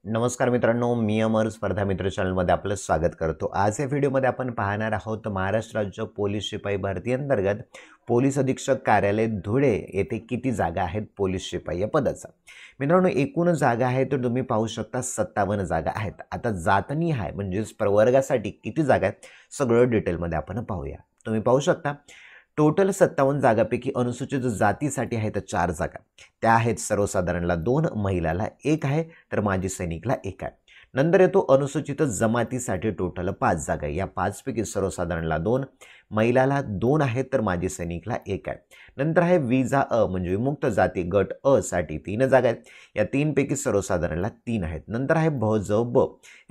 नमस्कार मित्रांनो, मी अमर स्पर्धा मित्र चॅनलमध्ये आपलं स्वागत करतो। आज या व्हिडिओमध्ये आपण पाहणार आहोत महाराष्ट्र राज्य पोलीस शिपाई भरती अंतर्गत पोलीस अधीक्षक कार्यालय धुळे येथे किती जागा आहेत पोलीस शिपाई या पदाचा। मित्रांनो, एकूण जागा आहे तर तुम्ही पाहू शकता 57 जागा आहेत। आता जातनिहाय म्हणजेच प्रवर्गासाठी किती जागा आहेत सगळं डिटेलमध्ये आपण पाहूया। तुम्ही पाहू शकता टोटल 57 जागापैकी अनुसूचित जातीसाठी आहेत 4 जागा। त्या आहेत सर्वसाधारणला 2, महिलाला 1 आहे, तर माजी सैनिकला 1 आहे। नंतर येतो अनुसूचित जमातीसाठी टोटल 5 जागा। या 5 पैकी सर्वसाधारणला 2, महिलाला 2 आहेत, तर माजी सैनिकला 1 आहे। नंतर आहे विजा अ म्हणजे विमुक्त जाती गट अ साठी 3 जागा आहेत। या 3 पैकी सर्वसाधारणला 3 आहेत। नंतर आहे भज ब,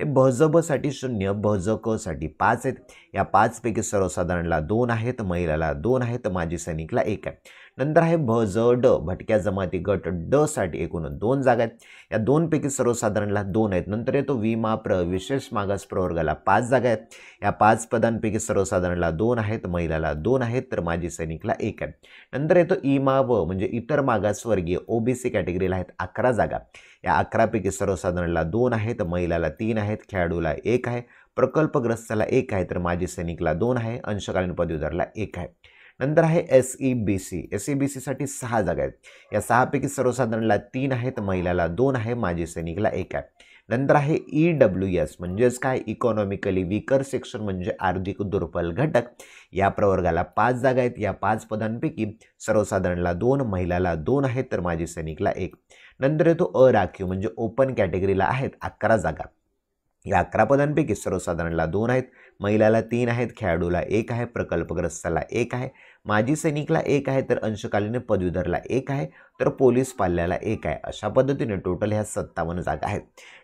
हे भज ब साठी 0, भज क साठी 5 आहेत। या 5 पैकी सर्वसाधारणला 2 आहेत, महिलाला 2 आहेत, माजी सैनिकला 1 आहे। नंतर आहे भज ड, भटक्या जमाती गट ड साठी एकूण 2 जागा आहेत। या 2 पैकी सर्वसाधारणला 2 आहेत। नंतर येतो विमाप्र विशेष मागास प्रवर्गाला 5 जागा आहेत। या 5 पदांपैकी सर्वसाधारणला 2 आहेत, महिलाला 2 आहेत, तर माजी सैनिकला 1 आहे। नंतर येतो इमाव म्हणजे इतर मागासवर्गीय ओबीसी कॅटेगरीला आहेत 11 जागा। या 11 पैकी सर्वसाधारणला 2 आहेत, महिलाला 3 आहेत, खेळाडूला 1 आहे, प्रकल्पग्रस्ताला 1 आहे, तर माजी सैनिकला 2 आहे, अंशकालीन पदवीधरला 1 आहे। नंतर आहे एसईबीसी साठी 6 जागा आहेत। या 6 पैकी सर्वसाधारणला 3 आहेत, महिलाला 2 आहे, माजी सैनिकला 1 आहे। नंतर आहे ईडब्ल्यूएस म्हणजेच काय इकॉनॉमिकली वीकर सेक्शन म्हणजे आर्थिक दुर्बल घटक। या प्रवर्गाला 5 जागा आहेत। या 5 पदांपैकी सर्वसाधारणला 2, महिलाला 2 आहेत, तर माजी सैनिकला 1। नंतर येतो अराखीव म्हणजे ओपन कॅटेगरीला आहेत 11 जागा। या 11 पदांपैकी सर्वसाधारणला 2 आहेत, महिलाला 3 आहेत, खेळाडूला 1 आहे, प्रकल्पग्रस्ताला 1 आहे, माजी सैनिकला 1 आहे, तर अंशकालीन पदवीधरला 1 आहे, तर पोलीस पाल्याला 1 आहे। अशा पद्धतीने टोटल ह्या 57 जागा आहेत।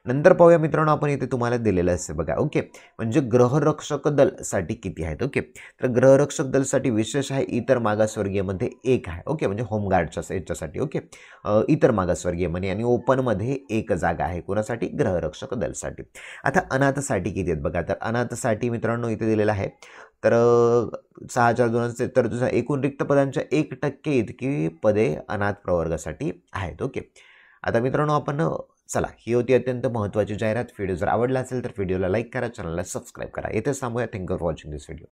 नंतर पाहूया मित्रांनो, आपण इथे तुम्हाला दिलेलं असेल बघा, ओके, म्हणजे गृहरक्षक दलसाठी किती आहेत। ओके, तर गृहरक्षक दलसाठी विशेष आहे इतर मागासवर्गीयमध्ये 1 आहे। ओके, म्हणजे होमगार्डच्या याच्यासाठी ओके इतर मागासवर्गीयमध्ये आणि ओपनमध्ये 1 जागा आहे कोणासाठी गृहरक्षक दलसाठी। आता अनाथसाठी किती आहेत बघा, तर अनाथसाठी मित्रांनो इथे दिलेलं आहे तर 6,4,2 तर एकूण रिक्त पदांच्या 1% इतकी पदे अनाथ प्रवर्गासाठी आहेत। ओके, आता मित्रांनो आपण चला ही होती अत्यंत महत्त्वाची जाहिरात। व्हिडिओ जर आवडला असेल तर व्हिडिओला लाईक करा, चॅनलला सबस्क्राईब करा। येथे थांबूया। Thank you for watching this video.